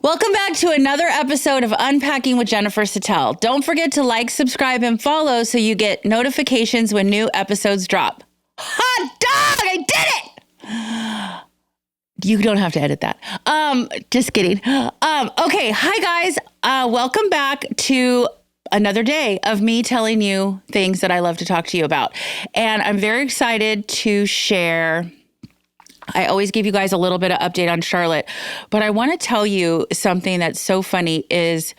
Welcome back to another episode of Unpacking with Jennifer Satel. Don't forget to like, subscribe, and follow so you get notifications when new episodes drop. Hot dog! I did it! You don't have to edit that. Just kidding. Okay, hi guys. Welcome back to another day of me telling you things that I love to talk to you about. And I'm very excited to share. I always give you guys a little bit of update on Charlotte, but I want to tell you something that's so funny is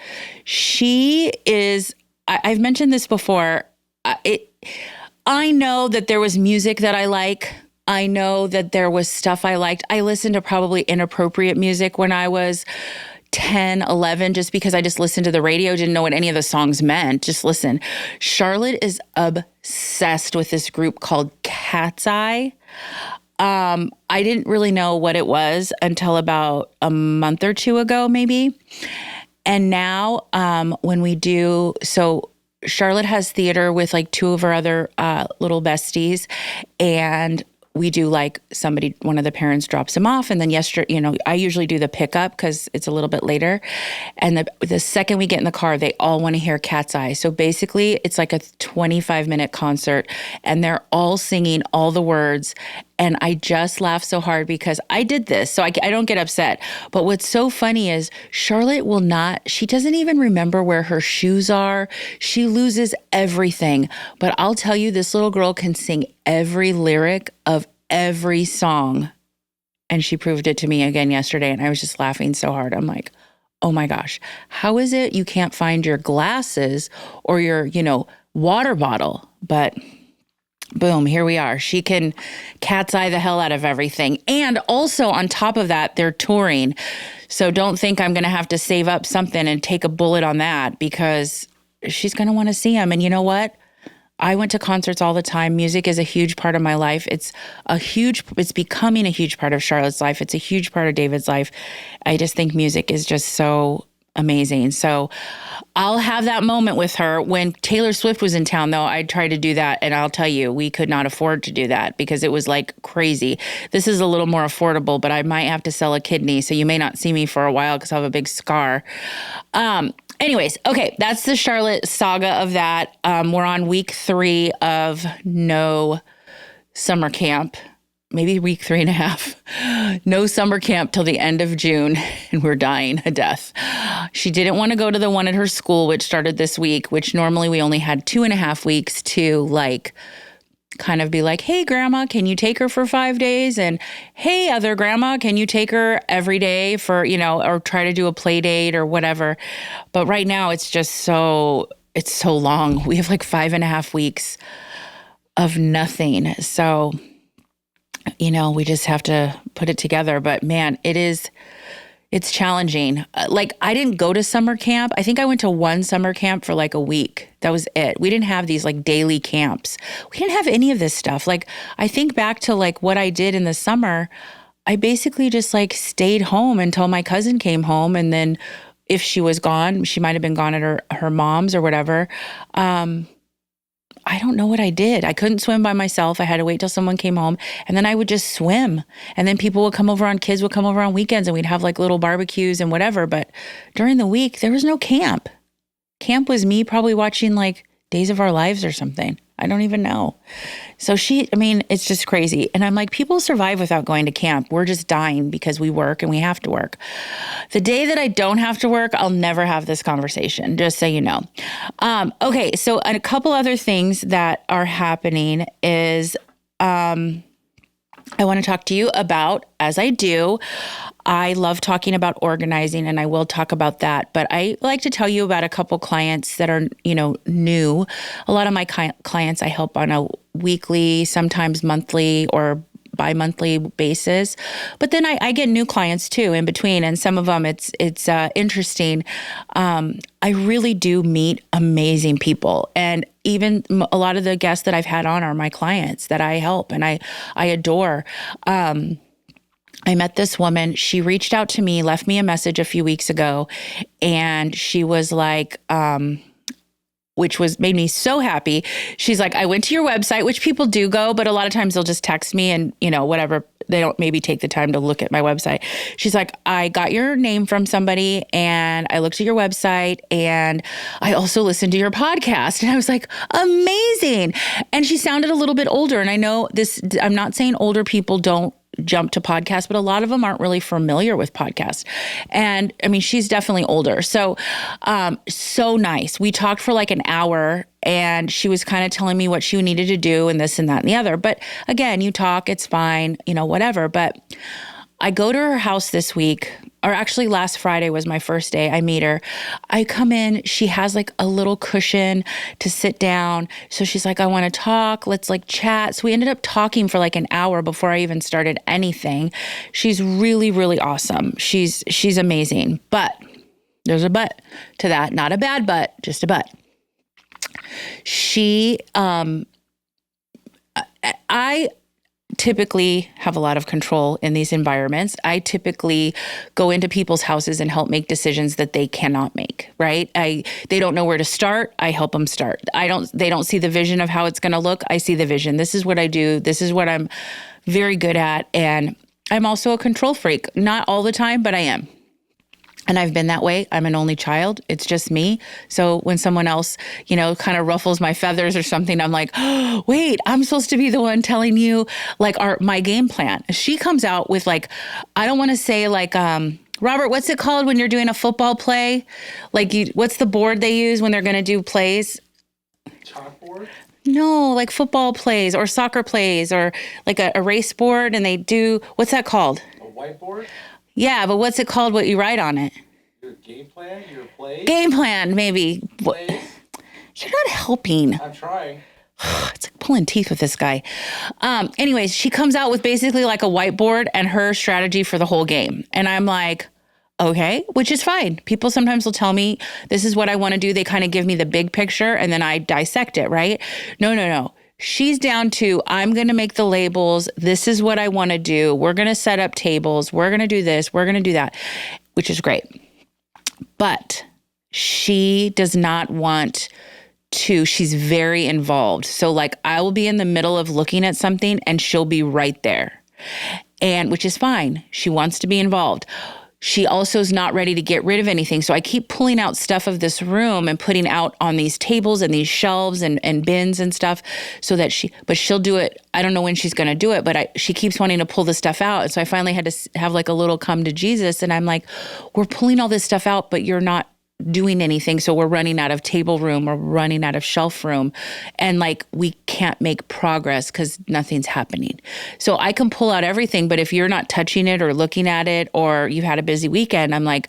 I've mentioned this before. I know that there was music that I like. I know that there was stuff I liked. I listened to probably inappropriate music when I was 10, 11, just because I just listened to the radio, didn't know what any of the songs meant. Just listen. Charlotte is obsessed with this group called Cat's Eye. I didn't really know what it was until about a month or two ago, maybe. And now, when we do, so Charlotte has theater with like two of her other little besties, and we do like one of the parents drops him off. And then I usually do the pickup because it's a little bit later. And the second we get in the car, they all want to hear Cat's Eye. So basically it's like a 25-minute concert and they're all singing all the words. And I just laugh so hard because I did this, so I don't get upset. But what's so funny is Charlotte she doesn't even remember where her shoes are. She loses everything. But I'll tell you, this little girl can sing every lyric of every song. And she proved it to me again yesterday. And I was just laughing so hard. I'm like, oh my gosh, how is it you can't find your glasses or your, water bottle? But boom, here we are. She can Cat's Eye the hell out of everything. And also on top of that, they're touring. So don't think I'm going to have to save up something and take a bullet on that because she's going to want to see them. And you know what? I went to concerts all the time. Music is a huge part of my life. It's becoming a huge part of Charlotte's life. It's a huge part of David's life. I just think music is just so amazing. So I'll have that moment with her. When Taylor Swift was in town, though, I tried to do that. And I'll tell you, we could not afford to do that because it was like crazy. This is a little more affordable, but I might have to sell a kidney. So you may not see me for a while because I have a big scar. Anyways, okay, that's the Charlotte saga of that. We're on week 3 of no summer camp. Maybe week 3.5. No summer camp till the end of June, and we're dying a death. She didn't want to go to the one at her school, which started this week, which normally we only had 2.5 weeks to kind of be like, hey, grandma, can you take her for 5 days? And hey, other grandma, can you take her every day for, or try to do a play date or whatever. But right now it's so long. We have 5.5 weeks of nothing. So we just have to put it together. But man, it's challenging. I didn't go to summer camp. I think I went to one summer camp for a week. That was it. We didn't have these daily camps. We didn't have any of this stuff. I think back to what I did in the summer. I basically just stayed home until my cousin came home. And then if she was gone, she might've been gone at her mom's or whatever. I don't know what I did. I couldn't swim by myself. I had to wait till someone came home, and then I would just swim. And then kids would come over on weekends, and we'd have little barbecues and whatever. But during the week, there was no camp. Camp was me probably watching Days of Our Lives or something. I don't even know. So it's just crazy. And I'm like, people survive without going to camp. We're just dying because we work and we have to work. The day that I don't have to work, I'll never have this conversation, just so you know. Okay, so a couple other things that are happening is I want to talk to you about, as I do, I love talking about organizing, and I will talk about that. But I like to tell you about a couple clients that are, new. A lot of my clients I help on a weekly, sometimes monthly or bi-monthly basis. But then I get new clients too in between, and some of them it's interesting. I really do meet amazing people, and even a lot of the guests that I've had on are my clients that I help and I adore. I met this woman. She reached out to me, left me a message a few weeks ago, and she was like, which made me so happy. She's like, I went to your website, which people do go, but a lot of times they'll just text me and, whatever, they don't maybe take the time to look at my website. She's like, I got your name from somebody and I looked at your website and I also listened to your podcast. And I was like, amazing. And she sounded a little bit older. And I know this, I'm not saying older people don't jump to podcasts, but a lot of them aren't really familiar with podcasts. And I mean, she's definitely older. So, so nice. We talked for like an hour and she was kind of telling me what she needed to do and this and that and the other. But again, you talk, it's fine, whatever. But I go to her house this week, or actually last Friday was my first day. I meet her. I come in, she has like a little cushion to sit down. So she's like, I want to talk. Let's like chat. So we ended up talking for like an hour before I even started anything. She's really, really awesome. She's amazing. But there's a but to that. Not a bad but, just a but. I typically have a lot of control in these environments. I typically go into people's houses and help make decisions that they cannot make, right? They don't know where to start. I help them start. They don't see the vision of how it's going to look. I see the vision. This is what I do. This is what I'm very good at. And I'm also a control freak. Not all the time, but I am. And I've been that way. I'm an only child. It's just me. So when someone else, kind of ruffles my feathers or something, I'm like, oh, wait, I'm supposed to be the one telling you like my game plan. She comes out with like, I don't want to say like, Robert, what's it called when you're doing a football play? Like, what's the board they use when they're going to do plays? Chalkboard? No, like football plays or soccer plays or like a race board. And they do, what's that called? A whiteboard? Yeah, but what's it called, what you write on it? Your game plan? Your plays? Game plan, maybe. Plays? You're not helping. I'm trying. It's like pulling teeth with this guy. Anyways, she comes out with basically like a whiteboard and her strategy for the whole game. And I'm like, okay, which is fine. People sometimes will tell me, this is what I want to do. They kind of give me the big picture and then I dissect it, right? No. She's down to, I'm going to make the labels. This is what I want to do. We're going to set up tables. We're going to do this. We're going to do that, which is great. But she does not want to, she's very involved. So like I will be in the middle of looking at something and she'll be right there. And which is fine. She wants to be involved. She also is not ready to get rid of anything. So I keep pulling out stuff of this room and putting out on these tables and these shelves and bins and stuff so that but she'll do it. I don't know when she's going to do it, but she keeps wanting to pull the stuff out. And so I finally had to have like a little come to Jesus. And I'm like, we're pulling all this stuff out, but you're not doing anything. So we're running out of table room or running out of shelf room. And like, we can't make progress because nothing's happening. So I can pull out everything, but if you're not touching it or looking at it, or you've had a busy weekend, I'm like,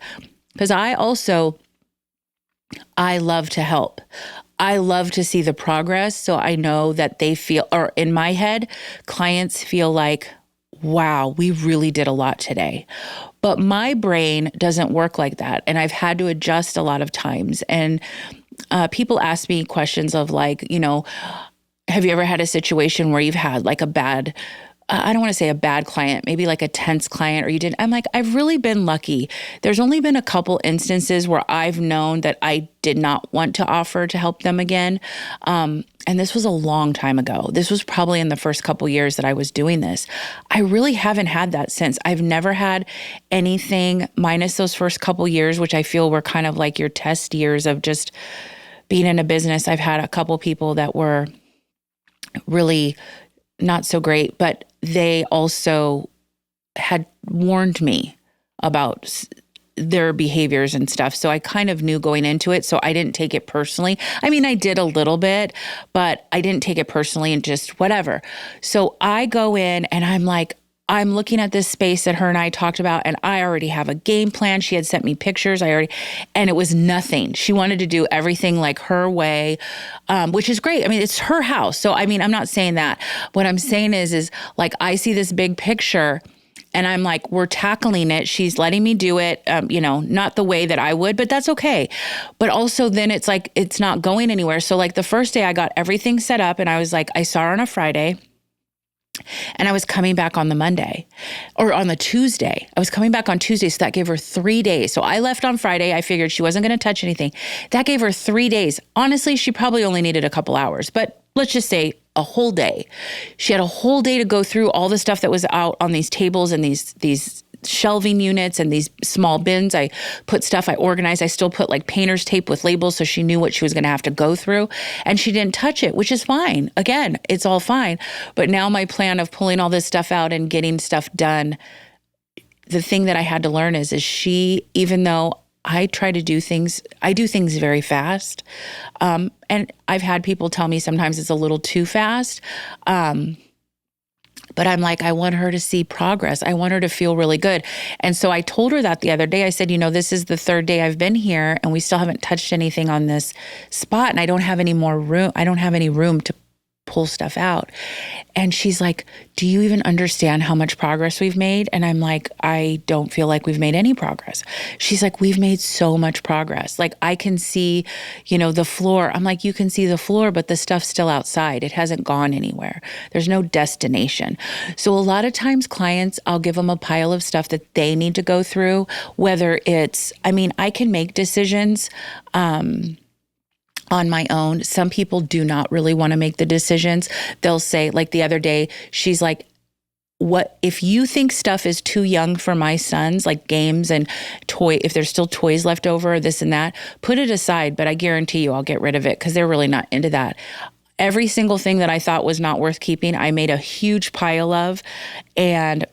because I love to help. I love to see the progress. So I know that they feel, or in my head, clients feel like, wow, we really did a lot today. But my brain doesn't work like that. And I've had to adjust a lot of times. And people ask me questions of like, have you ever had a situation where you've had like a bad, I don't want to say a bad client, maybe like a tense client, or you didn't. I'm like, I've really been lucky. There's only been a couple instances where I've known that I did not want to offer to help them again. And this was a long time ago. This was probably in the first couple years that I was doing this. I really haven't had that since. I've never had anything minus those first couple years, which I feel were kind of like your test years of just being in a business. I've had a couple people that were really not so great, but they also had warned me about their behaviors and stuff. So I kind of knew going into it. So I didn't take it personally. I mean, I did a little bit, but I didn't take it personally and just whatever. So I go in and I'm like, I'm looking at this space that her and I talked about, and I already have a game plan. She had sent me pictures. And it was nothing. She wanted to do everything like her way, which is great. I mean, it's her house. So, I mean, I'm not saying that. What I'm saying is like, I see this big picture and I'm like, we're tackling it. She's letting me do it, not the way that I would, but that's okay. But also then it's like, it's not going anywhere. So like the first day I got everything set up and I was like, I saw her on a Friday. And I was coming back on the Monday or on the Tuesday. I was coming back on Tuesday. So that gave her 3 days. So I left on Friday. I figured she wasn't going to touch anything. That gave her 3 days. Honestly, she probably only needed a couple hours, but let's just say a whole day. She had a whole day to go through all the stuff that was out on these tables and these shelving units and these small bins. I put stuff, I organized. I still put like painter's tape with labels so she knew what she was going to have to go through. And she didn't touch it, which is fine. Again, it's all fine. But now my plan of pulling all this stuff out and getting stuff done, the thing that I had to learn is she, even though I try to do things, I do things very fast. And I've had people tell me sometimes it's a little too fast. But I'm like, I want her to see progress. I want her to feel really good. And so I told her that the other day. I said, this is the third day I've been here and we still haven't touched anything on this spot. And I don't have any more room. I don't have any room to pull stuff out. And she's like, do you even understand how much progress we've made? And I'm like, I don't feel like we've made any progress. She's like, we've made so much progress. Like I can see, the floor. I'm like, you can see the floor, but the stuff's still outside. It hasn't gone anywhere. There's no destination. So a lot of times clients, I'll give them a pile of stuff that they need to go through, whether it's, I can make decisions, on my own. Some people do not really want to make the decisions. They'll say, like the other day, she's like, what if you think stuff is too young for my sons, like games and if there's still toys left over, this and that, put it aside, but I guarantee you I'll get rid of it because they're really not into that. Every single thing that I thought was not worth keeping, I made a huge pile of, and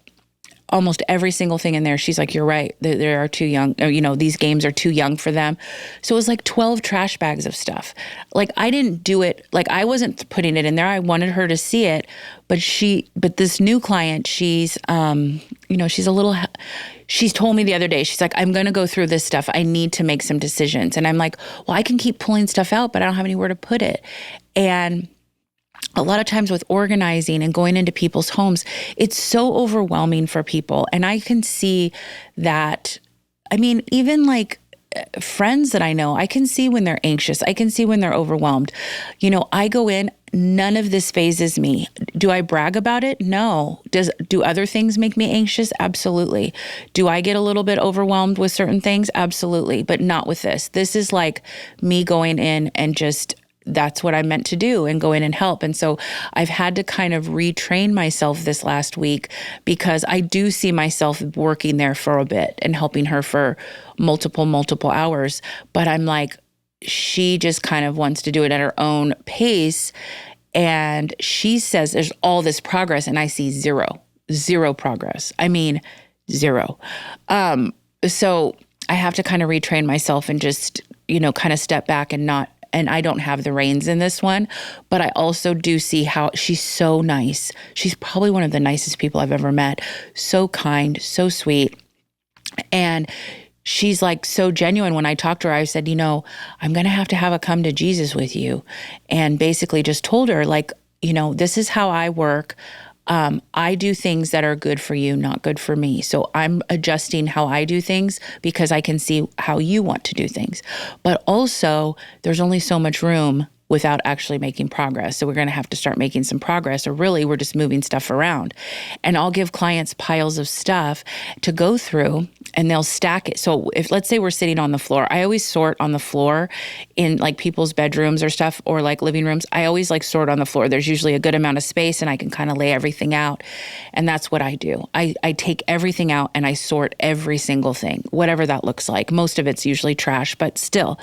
almost every single thing in there, she's like, you're right, they are too young. Or, these games are too young for them. So it was like 12 trash bags of stuff. Like I didn't do it. Like I wasn't putting it in there. I wanted her to see it. But this new client, she's told me the other day, she's like, I'm going to go through this stuff. I need to make some decisions. And I'm like, well, I can keep pulling stuff out, but I don't have anywhere to put it. And a lot of times with organizing and going into people's homes, it's so overwhelming for people. And I can see that, even like friends that I know, I can see when they're anxious. I can see when they're overwhelmed. I go in, none of this phases me. Do I brag about it? No. Do other things make me anxious? Absolutely. Do I get a little bit overwhelmed with certain things? Absolutely. But not with this. This is like me going in and just, that's what I'm meant to do and go in and help. And so I've had to kind of retrain myself this last week because I do see myself working there for a bit and helping her for multiple hours. But I'm like, she just kind of wants to do it at her own pace. And she says there's all this progress and I see zero progress. Zero. So I have to kind of retrain myself and just, kind of step back and I don't have the reins in this one, but I also do see how she's so nice. She's probably one of the nicest people I've ever met. So kind, so sweet. And she's like so genuine. When I talked to her, I said, I'm going to have a come to Jesus with you. And basically just told her like, this is how I work. I do things that are good for you, not good for me. So I'm adjusting how I do things because I can see how you want to do things. But also, there's only so much room without actually making progress. So we're going to have to start making some progress, or really we're just moving stuff around. And I'll give clients piles of stuff to go through and they'll stack it. So if, let's say we're sitting on the floor, I always sort on the floor in like people's bedrooms or stuff, or like living rooms. I always like sort on the floor. There's usually a good amount of space and I can kind of lay everything out. And that's what I do. I take everything out and I sort every single thing, whatever that looks like. Most of it's usually trash, but still.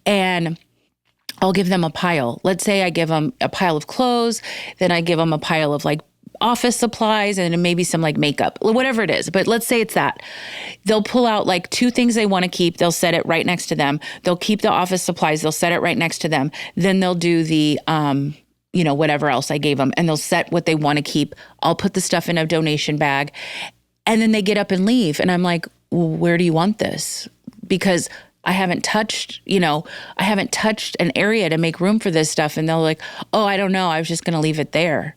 And I'll give them a pile. Let's say I give them a pile of clothes, then I give them a pile of like office supplies and maybe some like makeup, whatever it is. But let's say it's that. They'll pull out like 2 things they want to keep. They'll set it right next to them. They'll keep the office supplies. They'll set it right next to them. Then they'll do the, whatever else I gave them, and they'll set what they want to keep. I'll put the stuff in a donation bag, and then they get up and leave. And I'm like, well, where do you want this? Because I haven't touched an area to make room for this stuff. And they're like, oh, I don't know. I was just going to leave it there.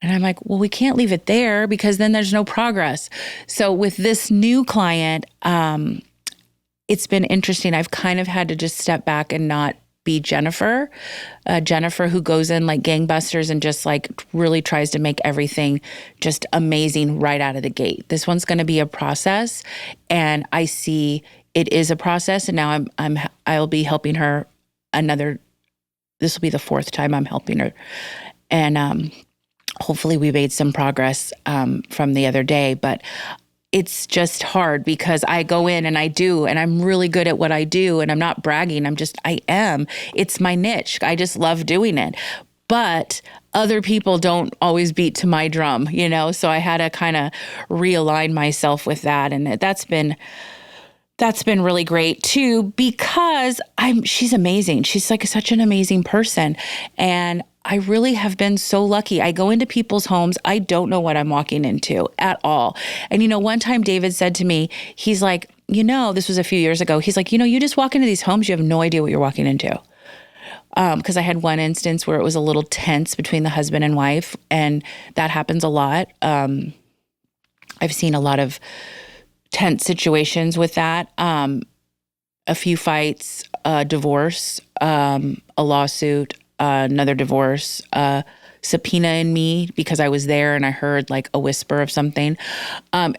And I'm like, well, we can't leave it there because then there's no progress. So with this new client, it's been interesting. I've kind of had to just step back and not be Jennifer who goes in like gangbusters and just like really tries to make everything just amazing right out of the gate. This one's going to be a process, and I see it is a process. And now I'll be helping her this will be the 4th time I'm helping her. And hopefully we made some progress from the other day. But it's just hard because I go in and I do, and I'm really good at what I do. And I'm not bragging. I am. It's my niche. I just love doing it. But other people don't always beat to my drum, So I had to kind of realign myself with that. And that's been really great too, because she's amazing. She's like such an amazing person. And I really have been so lucky. I go into people's homes. I don't know what I'm walking into at all. And, one time David said to me, he's like, this was a few years ago. He's like, you just walk into these homes, you have no idea what you're walking into. Because I had one instance where it was a little tense between the husband and wife, and that happens a lot. I've seen a lot of tense situations with that. A few fights, a divorce, a lawsuit, another divorce, subpoena in me because I was there and I heard like a whisper of something.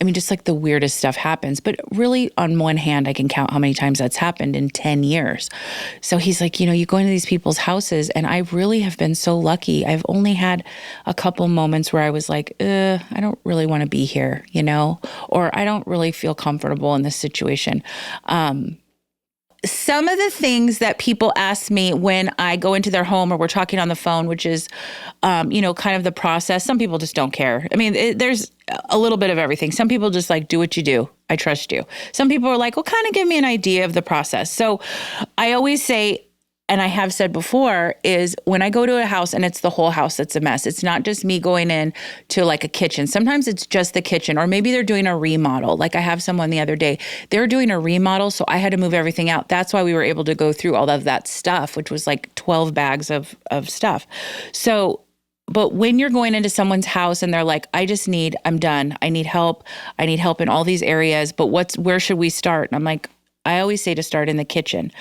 Just like the weirdest stuff happens. But really, on one hand, I can count how many times that's happened in 10 years. So he's like, you go into these people's houses, and I really have been so lucky. I've only had a couple moments where I was like, I don't really want to be here, or I don't really feel comfortable in this situation. Some of the things that people ask me when I go into their home or we're talking on the phone, which is, kind of the process. Some people just don't care. There's a little bit of everything. Some people just like, do what you do. I trust you. Some people are like, well, kind of give me an idea of the process. So I always say, and I have said before, is when I go to a house and it's the whole house that's a mess. It's not just me going in to like a kitchen. Sometimes it's just the kitchen, or maybe they're doing a remodel. Like I have someone the other day, they're doing a remodel, so I had to move everything out. That's why we were able to go through all of that stuff, which was like 12 bags of stuff. So, but when you're going into someone's house and they're like, I'm done. I need help. I need help in all these areas, but where should we start? And I'm like, I always say to start in the kitchen.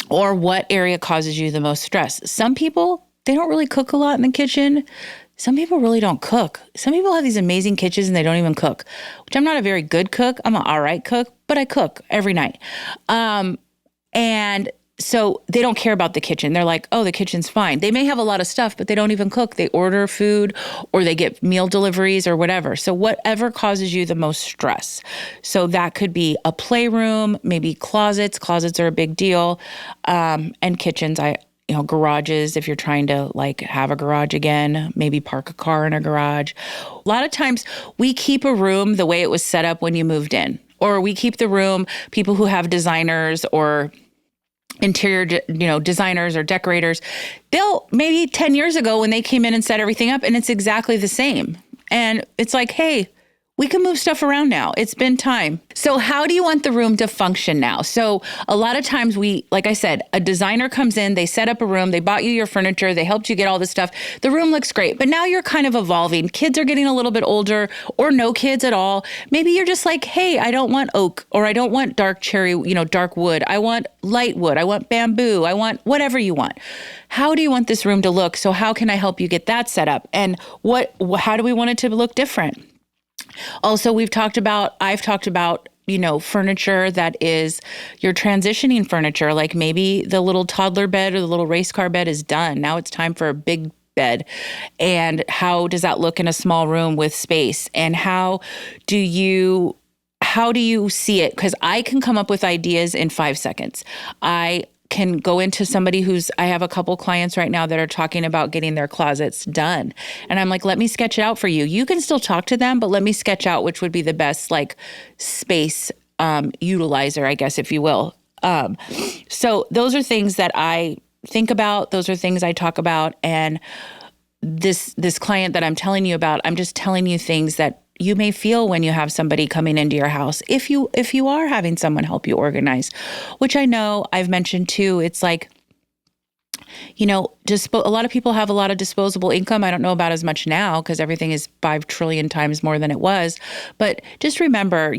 Or what area causes you the most stress? Some people, they don't really cook a lot in the kitchen. Some people really don't cook. Some people have these amazing kitchens and they don't even cook, which I'm not a very good cook. I'm an all right cook, but I cook every night. And so they don't care about the kitchen. They're like, oh, the kitchen's fine. They may have a lot of stuff, but they don't even cook. They order food or they get meal deliveries or whatever. So whatever causes you the most stress. So that could be a playroom, maybe closets. Closets are a big deal. And kitchens, garages, if you're trying to like have a garage again, maybe park a car in a garage. A lot of times we keep a room the way it was set up when you moved in, or we keep the room, people who have designers or interior, designers or decorators, they'll maybe 10 years ago when they came in and set everything up and it's exactly the same. And it's like, hey, we can move stuff around now. It's been time. So how do you want the room to function now? So a lot of times like I said, a designer comes in, they set up a room, they bought you your furniture, they helped you get all this stuff. The room looks great, but now you're kind of evolving. Kids are getting a little bit older, or no kids at all. Maybe you're just like, hey, I don't want oak, or I don't want dark cherry, dark wood. I want light wood. I want bamboo. I want whatever you want. How do you want this room to look? So how can I help you get that set up? And how do we want it to look different? Also, I've talked about, furniture that is your transitioning furniture, like maybe the little toddler bed or the little race car bed is done. Now it's time for a big bed. And how does that look in a small room with space? And how do you see it? Because I can come up with ideas in 5 seconds. I can go into somebody I have a couple clients right now that are talking about getting their closets done. And I'm like, let me sketch it out for you. You can still talk to them, but let me sketch out which would be the best like space utilizer, I guess, if you will. So those are things that I think about. Those are things I talk about. And this client that I'm telling you about, I'm just telling you things that you may feel when you have somebody coming into your house. If you are having someone help you organize, which I know I've mentioned too, it's like, a lot of people have a lot of disposable income. I don't know about as much now because everything is 5 trillion times more than it was. But just remember,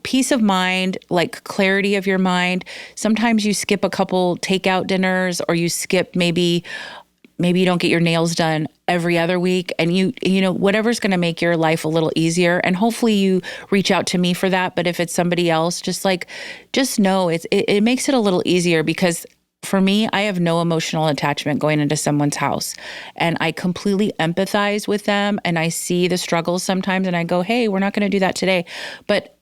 peace of mind, like clarity of your mind. Sometimes you skip a couple takeout dinners, or you skip maybe you don't get your nails done every other week, and whatever's going to make your life a little easier. And hopefully you reach out to me for that. But if it's somebody else, just know it makes it a little easier, because for me, I have no emotional attachment going into someone's house, and I completely empathize with them, and I see the struggles sometimes, and I go, hey, we're not going to do that today. But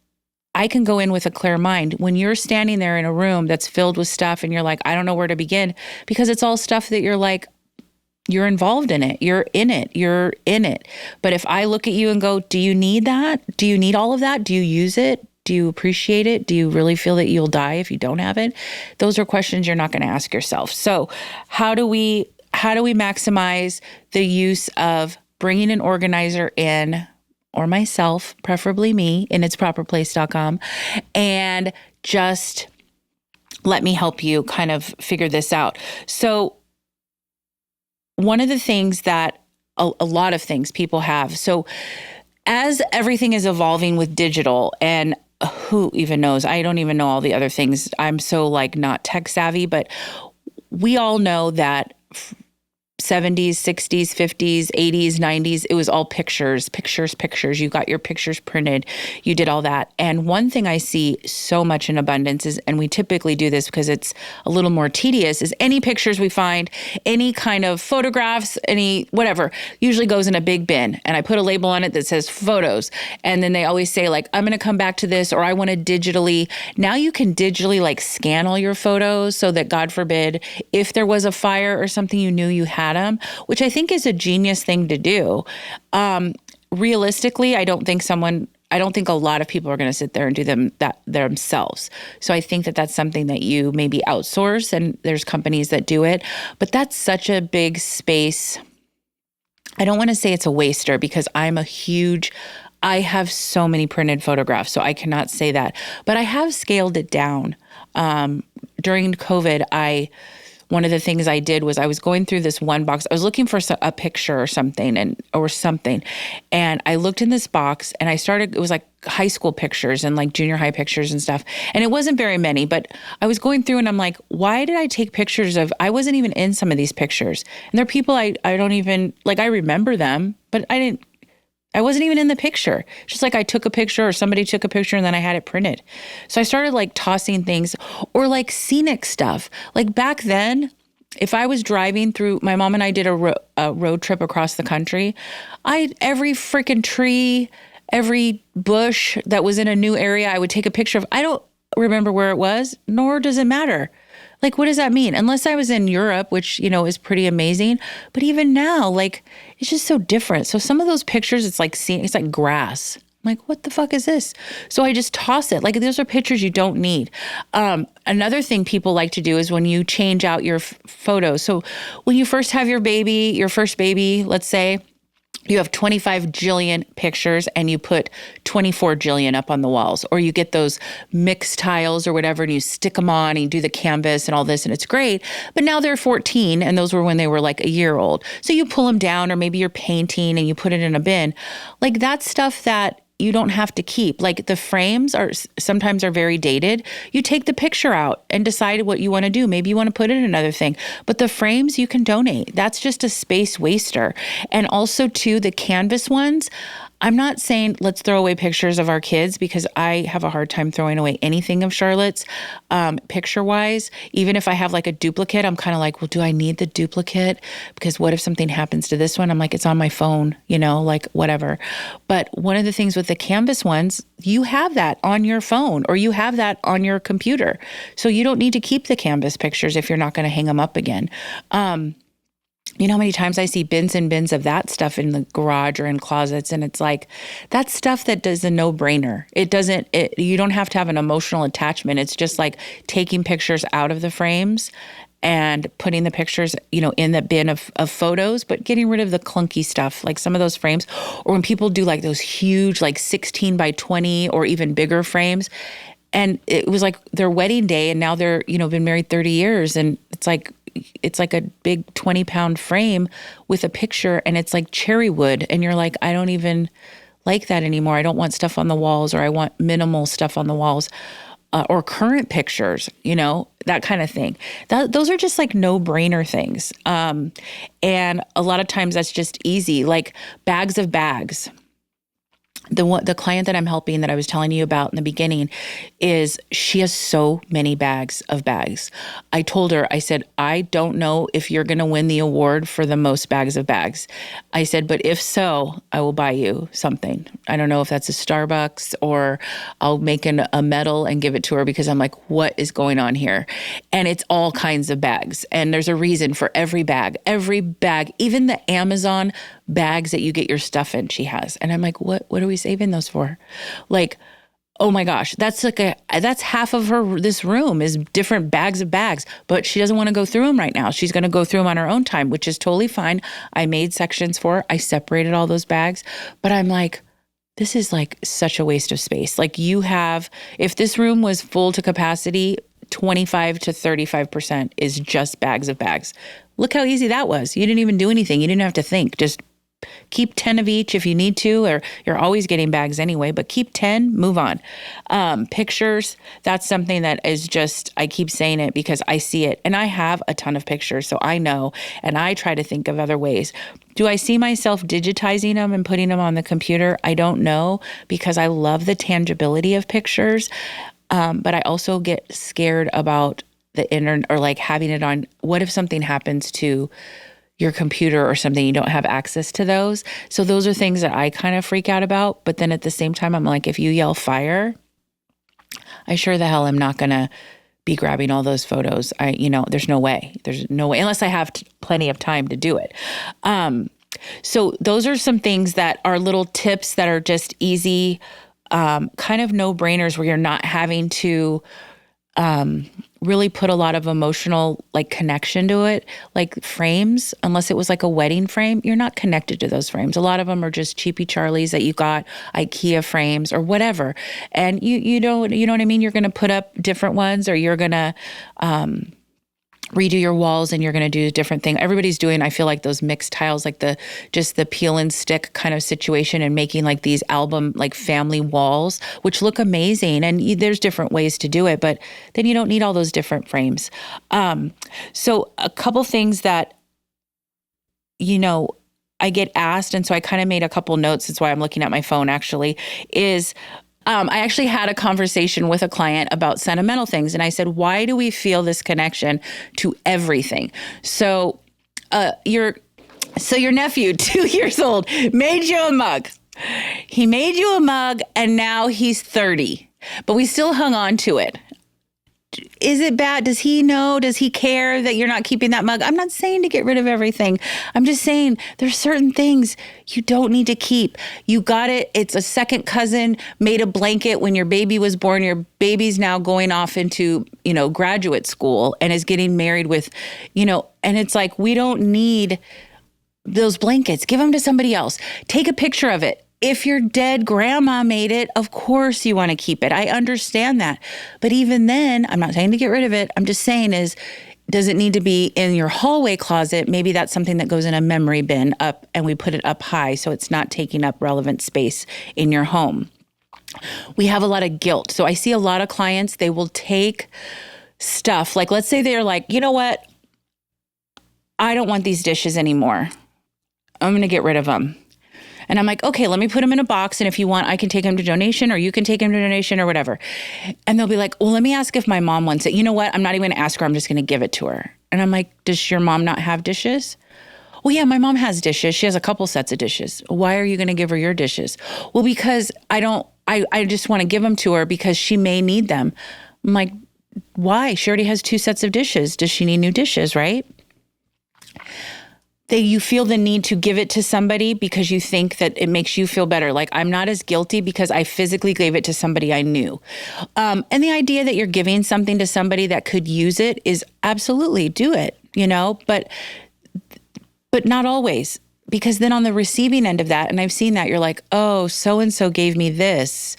I can go in with a clear mind. When you're standing there in a room that's filled with stuff and you're like, I don't know where to begin, because it's all stuff that you're like, you're involved in it. You're in it. You're in it. But if I look at you and go, do you need that? Do you need all of that? Do you use it? Do you appreciate it? Do you really feel that you'll die if you don't have it? Those are questions you're not going to ask yourself. So how do we maximize the use of bringing an organizer in, or myself, preferably me, in itsproperplace.com, and just let me help you kind of figure this out. So one of the things that a lot of things people have. So as everything is evolving with digital, and who even knows? I don't even know all the other things. I'm so like not tech savvy, but we all know that 70s, 60s, 50s, 80s, 90s, it was all pictures. You got your pictures printed. You did all that. And one thing I see so much in abundance is, and we typically do this because it's a little more tedious, is any pictures we find, any kind of photographs, any whatever, usually goes in a big bin. And I put a label on it that says photos. And then they always say like, I'm going to come back to this, or I want to digitally. Now you can digitally like scan all your photos so that, God forbid, if there was a fire or something, you knew you had them, which I think is a genius thing to do. Realistically, I don't think a lot of people are going to sit there and do that themselves. So I think that that's something that you maybe outsource, and there's companies that do it, but that's such a big space. I don't want to say it's a waster, because I have so many printed photographs, so I cannot say that, but I have scaled it down. During COVID, one of the things I did was I was going through this one box. I was looking for a picture or something, and I looked in this box, and it was like high school pictures and like junior high pictures and stuff. And it wasn't very many, but I was going through and I'm like, why did I take pictures I wasn't even in some of these pictures. And there are people I don't even, like, I remember them, but I wasn't even in the picture. Just like I took a picture, or somebody took a picture, and then I had it printed. So I started like tossing things, or like scenic stuff. Like back then, if I was driving through, my mom and I did a road trip across the country. Every freaking tree, every bush that was in a new area, I would take a picture of. I don't remember where it was, nor does it matter. Like, what does that mean? Unless I was in Europe, which, is pretty amazing. But even now, like, it's just so different. So some of those pictures, it's like grass. I'm like, what the fuck is this? So I just toss it. Like, those are pictures you don't need. Another thing people like to do is when you change out your photos. So when you first have your first baby, let's say, you have 25 jillion pictures and you put 24 jillion up on the walls, or you get those mixed tiles or whatever and you stick them on and you do the canvas and all this and it's great. But now they're 14 and those were when they were like a year old. So you pull them down, or maybe you're painting and you put it in a bin. Like, that's stuff that you don't have to keep. Like, the frames sometimes are very dated. You take the picture out and decide what you want to do. Maybe you want to put in another thing, but the frames you can donate. That's just a space waster. And also too, the canvas ones, I'm not saying let's throw away pictures of our kids, because I have a hard time throwing away anything of Charlotte's, picture-wise. Even if I have like a duplicate, I'm kind of like, well, do I need the duplicate? Because what if something happens to this one? I'm like, it's on my phone, like whatever. But one of the things with the canvas ones, you have that on your phone, or you have that on your computer. So you don't need to keep the canvas pictures if you're not going to hang them up again. You know how many times I see bins and bins of that stuff in the garage or in closets, and it's like, that's stuff that does a no-brainer. You don't have to have an emotional attachment. It's just like taking pictures out of the frames and putting the pictures, in the bin of photos, but getting rid of the clunky stuff, like some of those frames. Or when people do like those huge, like 16 by 20 or even bigger frames, and it was like their wedding day, and now they're, been married 30 years, and it's like a big 20-pound frame with a picture, and it's like cherry wood. And you're like, I don't even like that anymore. I don't want stuff on the walls, or I want minimal stuff on the walls, or current pictures, that kind of thing. Those are just like no-brainer things. And a lot of times that's just easy, like bags of bags. the client that I'm helping that I was telling you about in the beginning is she has so many bags of bags. I told her, I said, I don't know if you're going to win the award for the most bags of bags. I said, but if so, I will buy you something. I don't know if that's a Starbucks or I'll make a medal and give it to her because I'm like, what is going on here? And it's all kinds of bags. And there's a reason for every bag, even the Amazon bags that you get your stuff in, she has. And I'm like, what are we saving those for? Like, oh my gosh, that's half of this room is different bags of bags, but she doesn't want to go through them right now. She's going to go through them on her own time, which is totally fine. I made sections for her. I separated all those bags, but I'm like, this is like such a waste of space. Like if this room was full to capacity, 25 to 35% is just bags of bags. Look how easy that was. You didn't even do anything. You didn't have to think. Just keep 10 of each if you need to, or you're always getting bags anyway, but keep 10, move on. Pictures, that's something that is just, I keep saying it because I see it and I have a ton of pictures. So I know, and I try to think of other ways. Do I see myself digitizing them and putting them on the computer? I don't know, because I love the tangibility of pictures. But I also get scared about the internet or like having it on. What if something happens to your computer or something, you don't have access to those? So those are things that I kind of freak out about. But then at the same time, I'm like, if you yell fire, I sure the hell am not going to be grabbing all those photos. There's no way. There's no way, unless I have plenty of time to do it. So those are some things that are little tips that are just easy, kind of no-brainers where you're not having to really put a lot of emotional like connection to it. Like frames, unless it was like a wedding frame, you're not connected to those frames. A lot of them are just cheapy Charlies that you got, IKEA frames or whatever. And you know what I mean? You're going to put up different ones, or you're going to redo your walls and you're going to do a different thing. Everybody's doing, I feel like, those mixed tiles, like the peel and stick kind of situation, and making like these album, like family walls, which look amazing. And there's different ways to do it, but then you don't need all those different frames. So a couple things that, I get asked, and so I kind of made a couple notes. That's why I'm looking at my phone actually, is I actually had a conversation with a client about sentimental things. And I said, why do we feel this connection to everything? So your nephew, 2 years old, made you a mug. He made you a mug and now he's 30, but we still hung on to it. Is it bad? Does he know? Does he care that you're not keeping that mug? I'm not saying to get rid of everything. I'm just saying there's certain things you don't need to keep. You got it. It's a second cousin made a blanket when your baby was born. Your baby's now going off into, graduate school and is getting married with, and it's like, we don't need those blankets. Give them to somebody else. Take a picture of it. If your dead grandma made it, of course you want to keep it. I understand that. But even then, I'm not saying to get rid of it. I'm just saying does it need to be in your hallway closet? Maybe that's something that goes in a memory bin up, and we put it up high so it's not taking up relevant space in your home. We have a lot of guilt. So I see a lot of clients, they will take stuff. Like, let's say they're like, you know what? I don't want these dishes anymore. I'm going to get rid of them. And I'm like, okay, let me put them in a box. And if you want, I can take them to donation, or you can take them to donation or whatever. And they'll be like, well, let me ask if my mom wants it. You know what? I'm not even going to ask her. I'm just going to give it to her. And I'm like, does your mom not have dishes? Well, yeah, my mom has dishes. She has a couple sets of dishes. Why are you going to give her your dishes? Well, because I just want to give them to her because she may need them. I'm like, why? She already has 2 sets of dishes. Does she need new dishes, right? You feel the need to give it to somebody because you think that it makes you feel better. Like, I'm not as guilty because I physically gave it to somebody I knew. And the idea that you're giving something to somebody that could use it is absolutely do it, but not always. Because then on the receiving end of that, and I've seen that, you're like, oh, so-and-so gave me these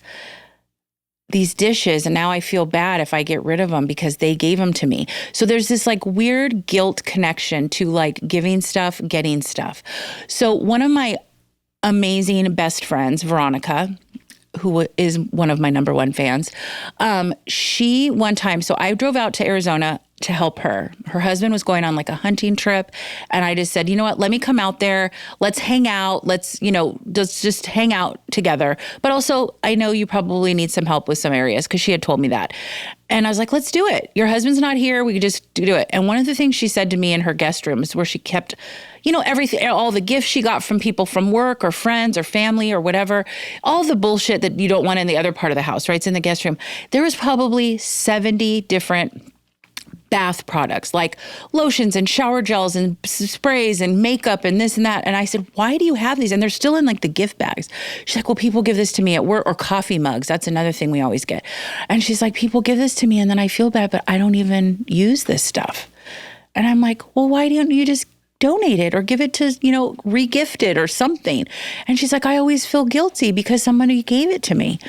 dishes, and now I feel bad if I get rid of them because they gave them to me. So there's this like weird guilt connection to like giving stuff, getting stuff. So one of my amazing best friends, Veronica, who is one of my number one fans, she one time, so I drove out to Arizona to help her. Her husband was going on like a hunting trip. And I just said, you know what, let me come out there. Let's hang out. Let's, just hang out together. But also, I know you probably need some help with some areas because she had told me that. And I was like, let's do it. Your husband's not here. We could just do it. And one of the things she said to me in her guest room is where she kept, everything, all the gifts she got from people from work or friends or family or whatever, all the bullshit that you don't want in the other part of the house, right? It's in the guest room. There was probably 70 different bath products like lotions and shower gels and sprays and makeup and this and that. And I said, why do you have these? And they're still in like the gift bags. She's like, well, people give this to me at work, or coffee mugs. That's another thing we always get. And she's like, people give this to me and then I feel bad, but I don't even use this stuff. And I'm like, well, why don't you just donate it or give it to, re-gift it or something? And she's like, I always feel guilty because somebody gave it to me.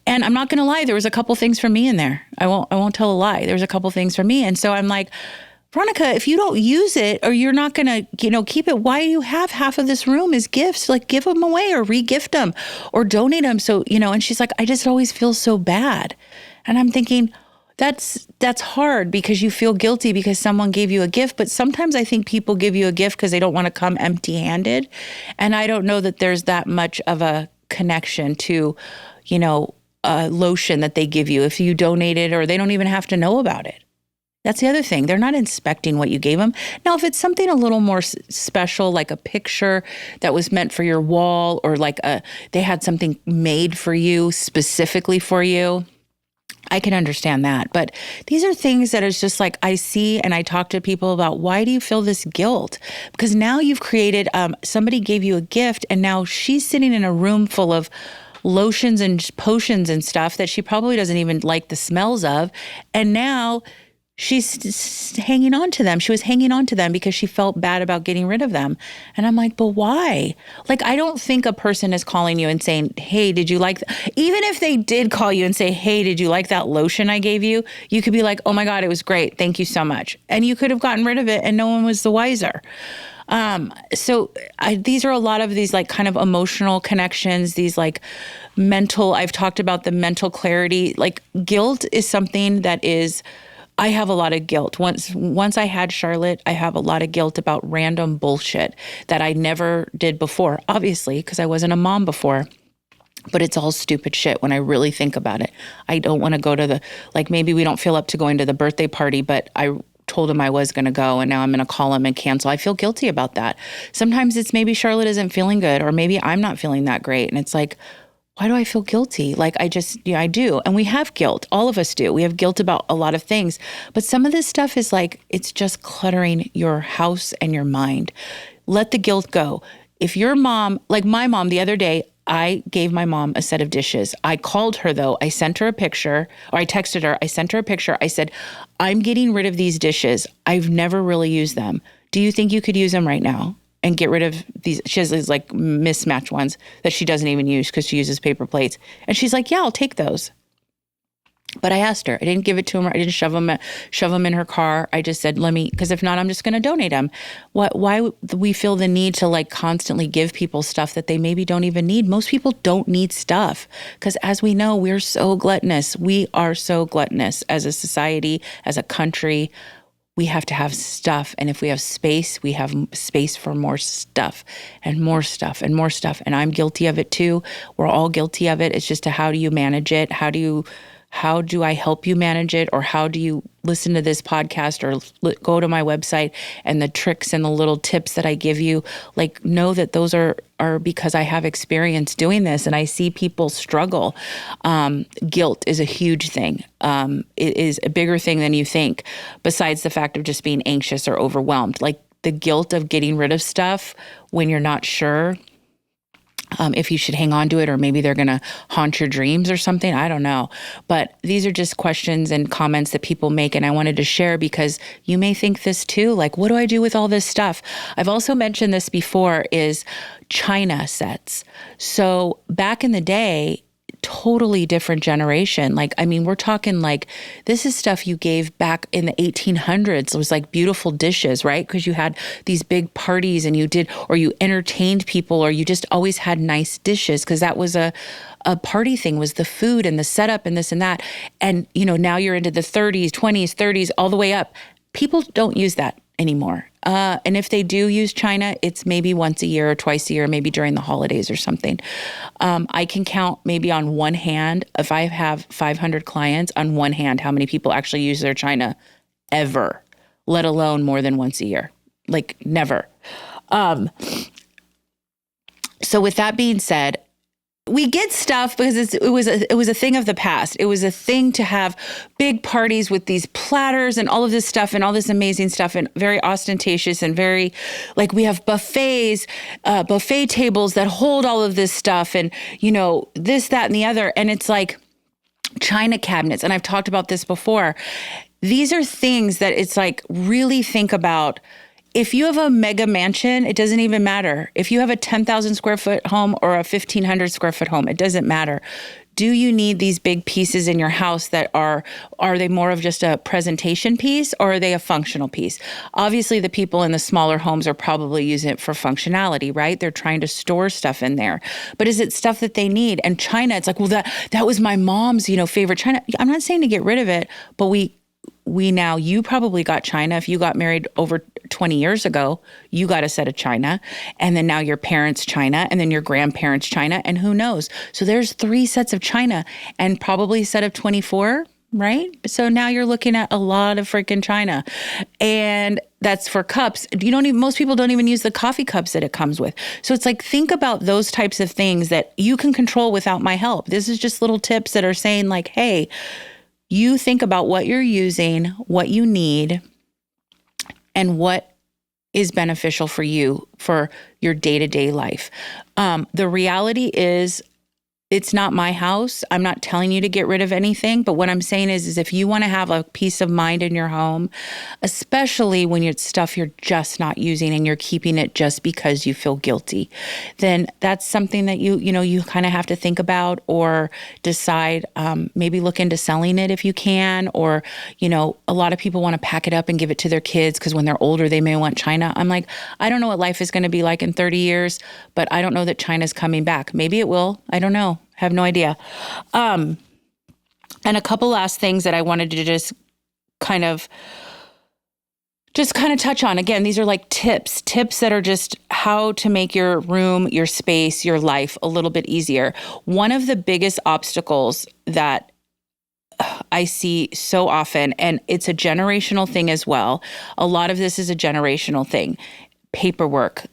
And I'm not going to lie, there was a couple things for me in there. I won't tell a lie. There was a couple things for me. And so I'm like, Veronica, if you don't use it or you're not going to, keep it, why do you have half of this room as gifts? Like give them away or re-gift them or donate them. So, and she's like, I just always feel so bad. And I'm thinking, that's hard because you feel guilty because someone gave you a gift. But sometimes I think people give you a gift because they don't want to come empty-handed. And I don't know that there's that much of a connection to, a lotion that they give you if you donate it, or they don't even have to know about it. That's the other thing. They're not inspecting what you gave them. Now, if it's something a little more special, like a picture that was meant for your wall, or like they had something made for you, specifically for you, I can understand that. But these are things that is just like I see and I talk to people about, why do you feel this guilt? Because now you've created, somebody gave you a gift and now she's sitting in a room full of lotions and potions and stuff that she probably doesn't even like the smells of. And now she's hanging on to them. She was hanging on to them because she felt bad about getting rid of them. And I'm like, but why? Like, I don't think a person is calling you and saying, hey, did you like, even if they did call you and say, hey, did you like that lotion I gave you? You could be like, oh my God, it was great. Thank you so much. And you could have gotten rid of it and no one was the wiser. These are a lot of these like kind of emotional connections, these like mental, I've talked about the mental clarity, like guilt is something that is, I have a lot of guilt. Once I had Charlotte, I have a lot of guilt about random bullshit that I never did before, obviously, because I wasn't a mom before. But it's all stupid shit when I really think about it. I don't want to go to maybe we don't feel up to going to the birthday party, but I told him I was going to go and now I'm going to call him and cancel. I feel guilty about that. Sometimes it's maybe Charlotte isn't feeling good or maybe I'm not feeling that great. And it's like, why do I feel guilty? Like I do. And we have guilt. All of us do. We have guilt about a lot of things. But some of this stuff is like, it's just cluttering your house and your mind. Let the guilt go. If your mom, like my mom the other day, I gave my mom a set of dishes. I called her though. I sent her a picture, or I texted her. I sent her a picture. I said, I'm getting rid of these dishes. I've never really used them. Do you think you could use them right now and get rid of these? She has these like mismatched ones that she doesn't even use because she uses paper plates. And she's like, yeah, I'll take those. But I asked her. I didn't give it to him. I didn't shove them in her car. I just said, because if not, I'm just going to donate them. Why we feel the need to like constantly give people stuff that they maybe don't even need? Most people don't need stuff because as we know, we're so gluttonous. We are so gluttonous as a society, as a country. We have to have stuff. And if we have space, we have space for more stuff and more stuff and more stuff. And I'm guilty of it too. We're all guilty of it. It's just how do you manage it? How do I help you manage it? Or how do you listen to this podcast or go to my website and the tricks and the little tips that I give you? Like, know that those are because I have experience doing this and I see people struggle. Guilt is a huge thing. It is a bigger thing than you think, besides the fact of just being anxious or overwhelmed. Like the guilt of getting rid of stuff when you're not sure if you should hang on to it, or maybe they're going to haunt your dreams or something. I don't know. But these are just questions and comments that people make. And I wanted to share because you may think this too. Like, what do I do with all this stuff? I've also mentioned this before, is China sets. So back in the day, totally different generation. Like, I mean, we're talking like, this is stuff you gave back in the 1800s. It was like beautiful dishes, right? Because you had these big parties and you entertained people, or you just always had nice dishes because that was a party thing, was the food and the setup and this and that. And, now you're into the 30s, 20s, 30s, all the way up. people don't use that anymore. And if they do use China, it's maybe once a year or twice a year, maybe during the holidays or something. I can count maybe on one hand, if I have 500 clients, on one hand, how many people actually use their China ever, let alone more than once a year. Like never. So with that being said, we get stuff because it was a thing of the past. It was a thing to have big parties with these platters and all of this stuff and all this amazing stuff and very ostentatious and very like we have buffets, buffet tables that hold all of this stuff and, you know, this, that, and the other. And it's like china cabinets. And I've talked about this before. These are things that it's like really think about. If you have a mega mansion, it doesn't even matter. If you have a 10,000 square foot home or a 1,500 square foot home, it doesn't matter. Do you need these big pieces in your house that are they more of just a presentation piece or are they a functional piece? Obviously, the people in the smaller homes are probably using it for functionality, right? They're trying to store stuff in there. But is it stuff that they need? And China, it's like, well, that was my mom's, you know, favorite China. I'm not saying to get rid of it, but we now, you probably got China. If you got married over 20 years ago, you got a set of China. And then now your parents' China, and then your grandparents' China, and who knows? So there's 3 sets of China and probably a set of 24, right? So now you're looking at a lot of freaking China. And that's for cups. Most people don't even use the coffee cups that it comes with. So it's like, think about those types of things that you can control without my help. This is just little tips that are saying like, hey, you think about what you're using, what you need, and what is beneficial for you for your day-to-day life. The reality is, it's not my house. I'm not telling you to get rid of anything, but what I'm saying is if you want to have a peace of mind in your home, especially when it's stuff you're just not using and you're keeping it just because you feel guilty, then that's something that you kind of have to think about or decide, maybe look into selling it if you can, or, a lot of people want to pack it up and give it to their kids because when they're older, they may want China. I'm like, I don't know what life is going to be like in 30 years, but I don't know that China's coming back. Maybe it will. I don't know. Have no idea. And a couple last things that I wanted to just kind of touch on. Again, these are like tips that are just how to make your room, your space, your life a little bit easier. One of the biggest obstacles that I see so often, and it's a generational thing as well. A lot of this is a generational thing. Paperwork.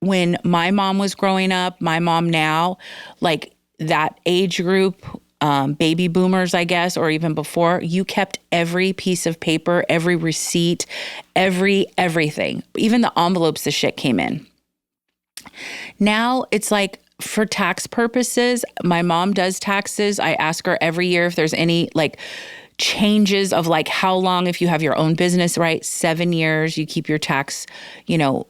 When my mom was growing up, my mom now, like that age group, baby boomers, I guess, or even before, you kept every piece of paper, every receipt, everything, even the envelopes the shit came in. Now it's like for tax purposes, my mom does taxes. I ask her every year if there's any like changes of like how long, if you have your own business, right? 7 years, you keep your tax, your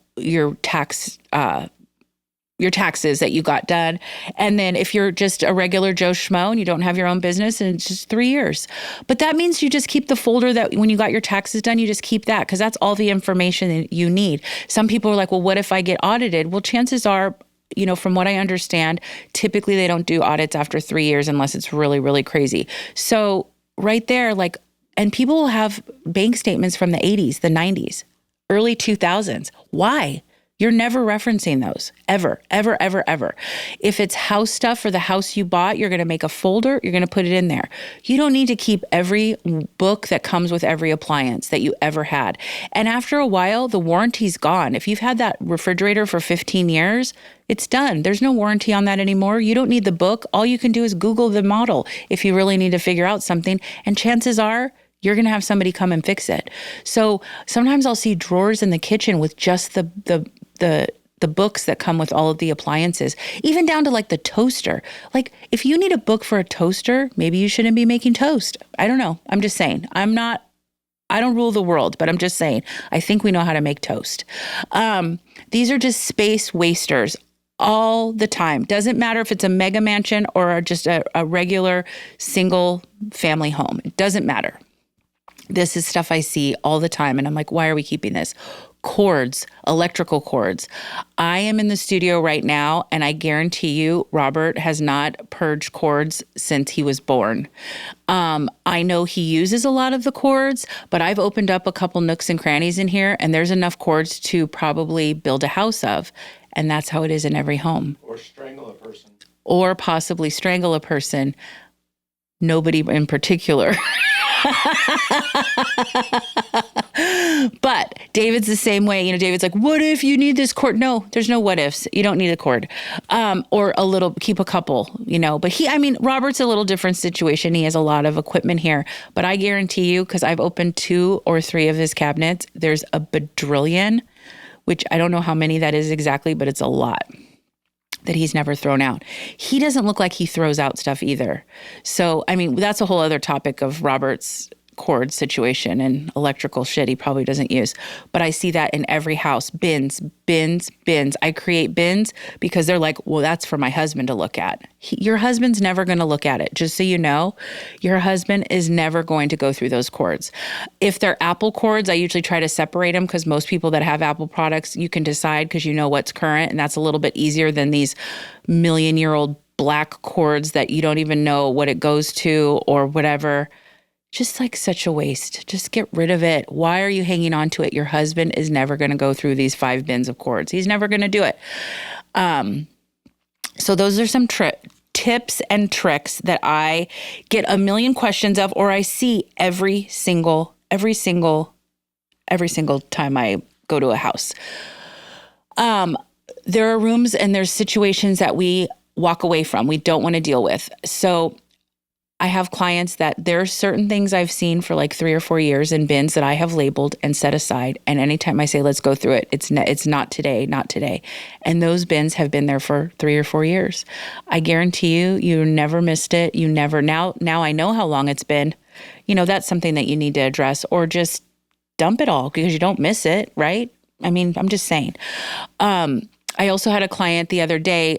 taxes that you got done. And then if you're just a regular Joe Schmo and you don't have your own business, and it's just 3 years. But that means you just keep the folder that when you got your taxes done, you just keep that because that's all the information that you need. Some people are like, well, what if I get audited? Well, chances are, from what I understand, typically they don't do audits after 3 years unless it's really, really crazy. So right there, like, and people will have bank statements from the 80s, the 90s, early 2000s. Why? You're never referencing those, ever, ever, ever, ever. If it's house stuff for the house you bought, you're going to make a folder, you're going to put it in there. You don't need to keep every book that comes with every appliance that you ever had. And after a while, the warranty's gone. If you've had that refrigerator for 15 years, it's done. There's no warranty on that anymore. You don't need the book. All you can do is Google the model if you really need to figure out something. And chances are, you're going to have somebody come and fix it. So sometimes I'll see drawers in the kitchen with just the books that come with all of the appliances, even down to like the toaster. Like if you need a book for a toaster, maybe you shouldn't be making toast. I don't know. I'm just saying. I don't rule the world, but I'm just saying, I think we know how to make toast. These are just space wasters all the time. Doesn't matter if it's a mega mansion or just a regular single family home. It doesn't matter. This is stuff I see all the time. And I'm like, why are we keeping this? Cords, electrical cords. I am in the studio right now, and I guarantee you, Robert has not purged cords since he was born. I know he uses a lot of the cords, but I've opened up a couple nooks and crannies in here, and there's enough cords to probably build a house of. And that's how it is in every home. Or strangle a person. Or possibly strangle a person. Nobody in particular. But David's the same way. David's like, what if you need this cord? No, there's no what ifs. You don't need a cord. Or a little, keep a couple, But Robert's a little different situation. He has a lot of equipment here. But I guarantee you, because I've opened 2 or 3 of his cabinets, there's a badrillion, which I don't know how many that is exactly, but it's a lot that he's never thrown out. He doesn't look like he throws out stuff either. So, that's a whole other topic of Robert's cord situation and electrical shit he probably doesn't use. But I see that in every house. Bins. I create bins because they're like, well, that's for my husband to look at. Your husband's never going to look at it. Just so you know, your husband is never going to go through those cords. If they're Apple cords, I usually try to separate them because most people that have Apple products, you can decide because you know what's current, and that's a little bit easier than these million-year-old black cords that you don't even know what it goes to or whatever. Just like such a waste. Just get rid of it. Why are you hanging on to it? Your husband is never going to go through these 5 bins of cords. He's never going to do it. So those are some tips and tricks that I get a million questions of, or I see every single time I go to a house. There are rooms and there's situations that we walk away from, we don't want to deal with. So I have clients that there are certain things I've seen for like 3 or 4 years in bins that I have labeled and set aside. And anytime I say, let's go through it, it's not today. And those bins have been there for 3 or 4 years. I guarantee you never missed it. You never, now I know how long it's been. That's something that you need to address, or just dump it all because you don't miss it, right? I'm just saying. I also had a client the other day.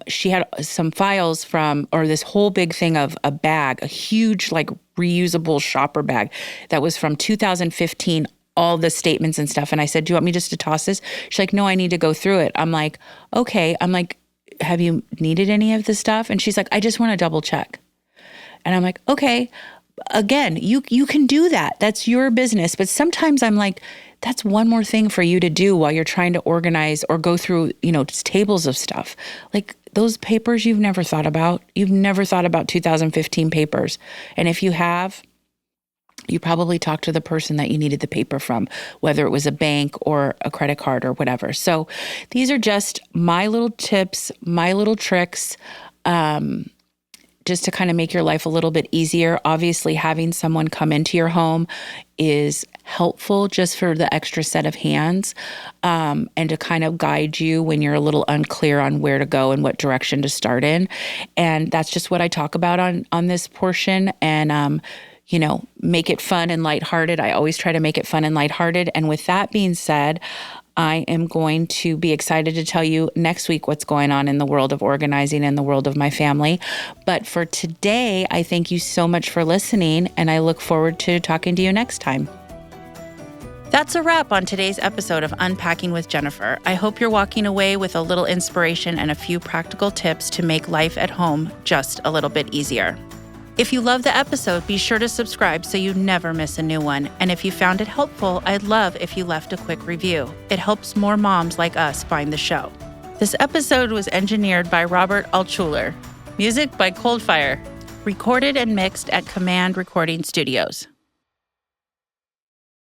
She had some files or this whole big thing of a bag, a huge like reusable shopper bag that was from 2015, all the statements and stuff. And I said, do you want me just to toss this? She's like, no, I need to go through it. I'm like, okay. I'm like, have you needed any of the stuff? And she's like, I just want to double check. And I'm like, okay. Again, you can do that. That's your business. But sometimes I'm like, that's one more thing for you to do while you're trying to organize or go through, just tables of stuff. Like those papers you've never thought about. You've never thought about 2015 papers. And if you have, you probably talked to the person that you needed the paper from, whether it was a bank or a credit card or whatever. So these are just my little tips, my little tricks, just to kind of make your life a little bit easier. Obviously, having someone come into your home is helpful just for the extra set of hands, and to kind of guide you when you're a little unclear on where to go and what direction to start in. And that's just what I talk about on this portion. And, make it fun and lighthearted. I always try to make it fun and lighthearted. And with that being said, I am going to be excited to tell you next week what's going on in the world of organizing and the world of my family. But for today, I thank you so much for listening, and I look forward to talking to you next time. That's a wrap on today's episode of Unpacking with Jennifer. I hope you're walking away with a little inspiration and a few practical tips to make life at home just a little bit easier. If you love the episode, be sure to subscribe so you never miss a new one. And if you found it helpful, I'd love if you left a quick review. It helps more moms like us find the show. This episode was engineered by Robert Altschuler. Music by Coldfire. Recorded and mixed at Command Recording Studios.